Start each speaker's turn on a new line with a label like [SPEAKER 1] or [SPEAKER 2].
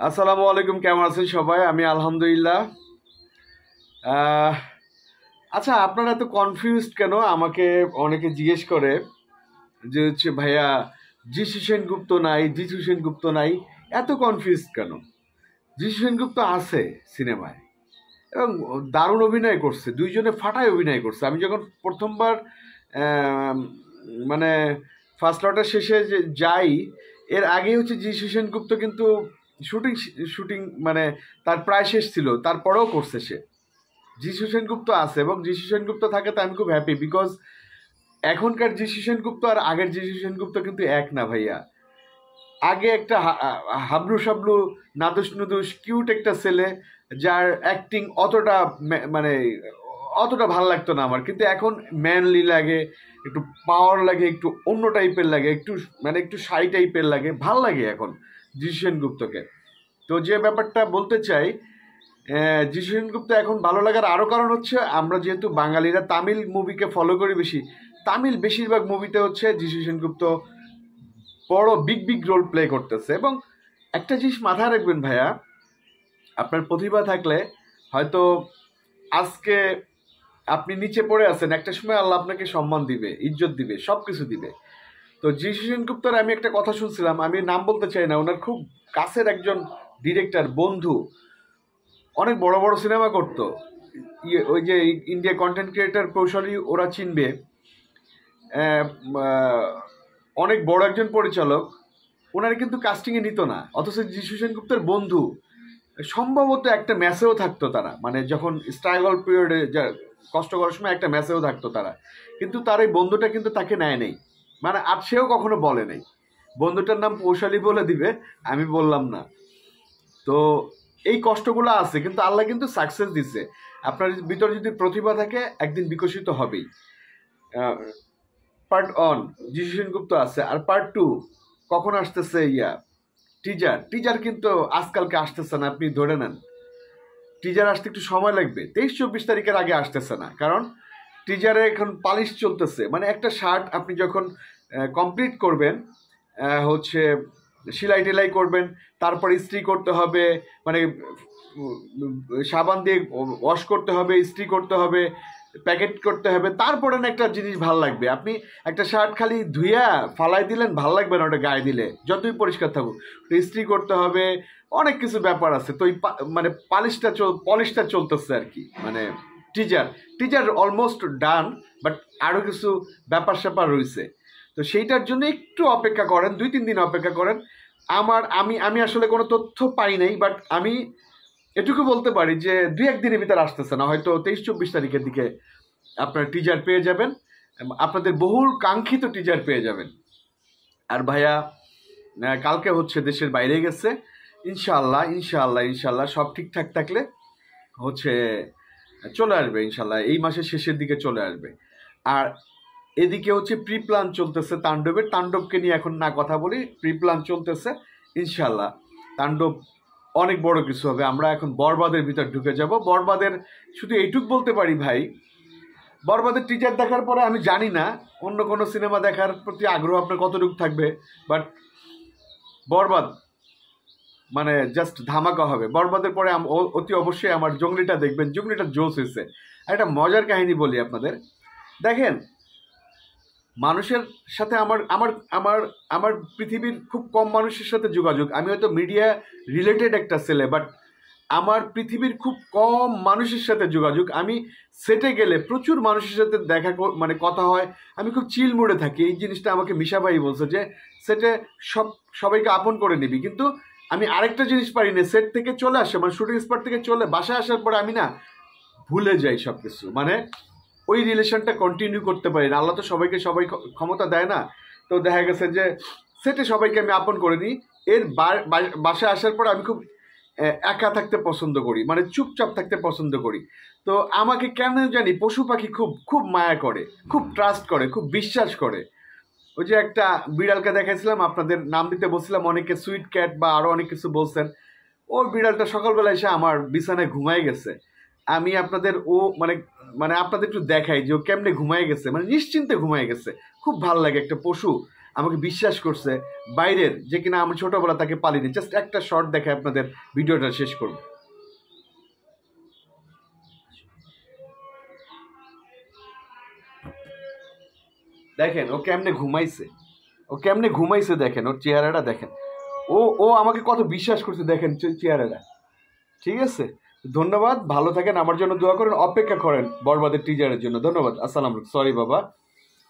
[SPEAKER 1] আসসালামু আলাইকুম, কেমন আছেন সবাই? আমি আলহামদুলিল্লাহ। আহ, আচ্ছা, আপনারা এত কনফিউজড কেন? আমাকে অনেকে জিজ্ঞেস করে যে ভাইয়া, যিশু সেনগুপ্ত নাই, যিশু সেনগুপ্ত নাই, এত কনফিউজড কেন? যিশু সেনগুপ্ত আছে সিনেমায় এবং দারুণ অভিনয় করছে, দুইজনে ফাটায় অভিনয় করছে। আমি যখন প্রথমবার আহ, মানে ফার্স্ট লটের শেষে যে যাই, এর আগেই যিশু সেনগুপ্ত কিন্তু শুটিং শুটিং মানে তার প্রায় শেষ ছিল, তারপরেও করছে সে। যিশু সেনগুপ্ত আছে এবং যিশু সেনগুপ্ত থাকে, তো আমি খুব হ্যাপি, বিকজ এখনকার যিশু সেনগুপ্ত আর আগের যিশু সেনগুপ্ত কিন্তু এক না ভাইয়া। আগে একটা হাবলু সাবলু নাদুস নুদুস কিউট একটা ছেলে, যার অ্যাক্টিং অতটা মানে অতটা ভাল লাগতো না আমার, কিন্তু এখন ম্যানলি লাগে, একটু পাওয়ার লাগে, একটু অন্য টাইপের লাগে, একটু একটু শাই টাইপের লাগে, ভাল লাগে এখন যিশু সেনগুপ্তকে। তো যে ব্যাপারটা বলতে চাই, যিশু সেনগুপ্ত এখন ভালো লাগার আরও কারণ হচ্ছে, আমরা যেহেতু বাঙালিরা তামিল মুভিকে ফলো করি বেশি, তামিল বেশিরভাগ মুভিতে যিশু সেনগুপ্ত বড় বিগ বিগ রোল প্লে করতেছে। এবং একটা জিনিস মাথায় রাখবেন ভাইয়া, আপনার প্রতিভা থাকলে হয়তো আজকে আপনি নিচে পড়ে আছেন, একটা সময় আল্লাহ আপনাকে সম্মান দিবে, ইজ্জত দিবে, সব কিছু দিবে। তো যিশু সেনগুপ্তর আমি একটা কথা শুনছিলাম, আমি নাম বলতে চাই না, ওনার খুব কাছের একজন ডিরেক্টর বন্ধু, অনেক বড় বড় সিনেমা করতো, ওই যে ইন্ডিয়া কন্টেন্ট ক্রিয়েটার কৌশলী, ওরা চিনবে, অনেক বড় একজন পরিচালক, ওনারা কিন্তু কাস্টিংয়ে নিত না, অথচ যিশু সেনগুপ্তের বন্ধু সম্ভবত একটা ম্যাচেও থাকতো তারা, মানে যখন স্ট্রাগল পিরিয়ডে কষ্ট করার সময় একটা ম্যাচেও থাকতো তারা, কিন্তু তার এই বন্ধুটা কিন্তু তাকে নেয় নেই, মানে আর সেও কখনো বলে নেই। বন্ধুটার নাম পৌশালী বলে দিবে, আমি বললাম না। তো এই কষ্টগুলো আছে, কিন্তু আল্লাহ কিন্তু সাকসেস দিচ্ছে। আপনার ভিতরে যদি প্রতিভা থাকে, একদিন বিকশিত হবেই। পার্ট ওয়ান যিশু সেনগুপ্ত আছে, আর পার্ট টু কখন আসতেছে? টিজার টিজার কিন্তু আজকালকে আসতেছে না, আপনি ধরে নেন। টিজার আসতে একটু সময় লাগবে, 23-24 তারিখের আগে আসতেছে না, কারণ টিজারে এখন পালিশ চলতেছে। মানে একটা শার্ট আপনি যখন কমপ্লিট করবেন, সেলাই টেলাই করবেন, তারপর ইস্ত্রি করতে হবে, মানে সাবান দিয়ে ওয়াশ করতে হবে, ইস্ত্রি করতে হবে, প্যাকেট করতে হবে, তারপরে না একটা জিনিস ভাল লাগবে। আপনি একটা শার্ট খালি ধুইয়া ফালাই দিলেন, ভাল লাগবে না ওটা গায়ে দিলে, যতই পরিষ্কার থাকুক, ইস্ত্রি করতে হবে, অনেক কিছু ব্যাপার আছে। তো মানে পলিশটা চলতেছে আর কি। মানে teaser teaser almost done, but আরও কিছু ব্যাপার স্যাপার রয়েছে। তো সেইটার জন্য একটু অপেক্ষা করেন, 2-3 দিন অপেক্ষা করেন। আমি আসলে কোনো তথ্য পাই নাই, বাট আমি এটুকু বলতে পারি যে 2-1 দিনের ভিতরে আসতেছে না, হয়তো 23-24 তারিখের দিকে আপনার টিজার পেয়ে যাবেন, আপনাদের বহুল কাঙ্ক্ষিত টিজার পেয়ে যাবেন। আর ভাইয়া, কালকে দেশের বাইরে গেছে, ইনশাআল্লাহ ইনশাআল্লাহ ইনশাআল্লাহ সব ঠিকঠাক থাকলে চলে আসবে ইনশাআল্লাহ, এই মাসের শেষের দিকে চলে আসবে। আর এদিকে প্রি প্ল্যান চলতেছে তাণ্ডবকে নিয়ে এখন না কথা বলি, প্রি প্ল্যান চলতেছে, ইনশাআল্লাহ তাণ্ডব অনেক বড় কিছু হবে। আমরা এখন বরবাদের ভিতর ঢুকে যাব। বরবাদের শুধু এইটুক বলতে পারি ভাই, বরবাদের টিজার দেখার পরে আমি জানি না অন্য কোনো সিনেমা দেখার প্রতি আগ্রহ আপনার কতটুকু থাকবে, বাট বরবাদ মানে জাস্ট ধামাকা হবে। বরবাদের পরে অতি অবশ্যই আমার জঙ্গলিটা দেখবেন, জঙ্গলিটা জোস হয়েছে। আর একটা মজার কাহিনী বলি আপনাদের, দেখেন, মানুষের সাথে আমার আমার আমার আমার পৃথিবীর খুব কম মানুষের সাথে যোগাযোগ, আমি হয়তো মিডিয়া রিলেটেড একটা ছেলে, বাট আমার পৃথিবীর খুব কম মানুষের সাথে যোগাযোগ। আমি সেটে গেলে প্রচুর মানুষের সাথে দেখা মানে কথা হয়, আমি খুব চিল মুডে থাকি। এই জিনিসটা আমাকে মিশা ভাই বলছে যে সেটে সবাইকে আপন করে নিবি, কিন্তু আমি আরেকটা জিনিস পারি না, সেট থেকে চলে আসে, মানে শুটিং স্পট থেকে চলে বাসায় আসার পরে আমি না ভুলে যাই সব কিছু, মানে ওই রিলেশনটা কন্টিনিউ করতে পারি না। আল্লাহ তো সবাইকে সবাই ক্ষমতা দেয় না। তো দেখা গেছে যে সেটে সবাইকে আমি আপন করে নিই, এর বাসায় আসার পর আমি খুব একা থাকতে পছন্দ করি, মানে চুপচাপ থাকতে পছন্দ করি। তো আমাকে কেন জানি পশু পাখি খুব খুব মায়া করে, খুব ট্রাস্ট করে, খুব বিশ্বাস করে। ওই যে একটা বিড়ালকে দেখাইছিলাম, আপনাদের নাম দিতে বলছিলাম, অনেকে সুইট ক্যাট বা আরও অনেক কিছু বলছেন। ওর বিড়ালটা সকালবেলা এসে আমার বিছানায় ঘুমায় গেছে। আমি আপনাদের মানে মানে আপনাদের একটু দেখাই যে ও কেমনে ঘুমায় গেছে, মানে নিশ্চিন্তে ঘুমায় গেছে। খুব ভাল লাগে একটা পশু আমাকে বিশ্বাস করছে, বাইরের, যে কিনা আমি ছোটবেলা তাকে পালিনি। জাস্ট একটা শর্ট দেখে আপনাদের ভিডিওটা শেষ করব। দেখেন ও কেমনে ঘুমাইছে, ও কেমনে ঘুমাইছে, দেখেন ওর চেহারাটা দেখেন। ও ও আমাকে কত বিশ্বাস করছে, দেখেন চেহারাটা। ঠিক আছে, ধন্যবাদ, ভালো থাকেন, আমার জন্য দোয়া করেন, অপেক্ষা করেন বরবাদের টিজারের জন্য। ধন্যবাদ, আসসালাম, সরি বাবা।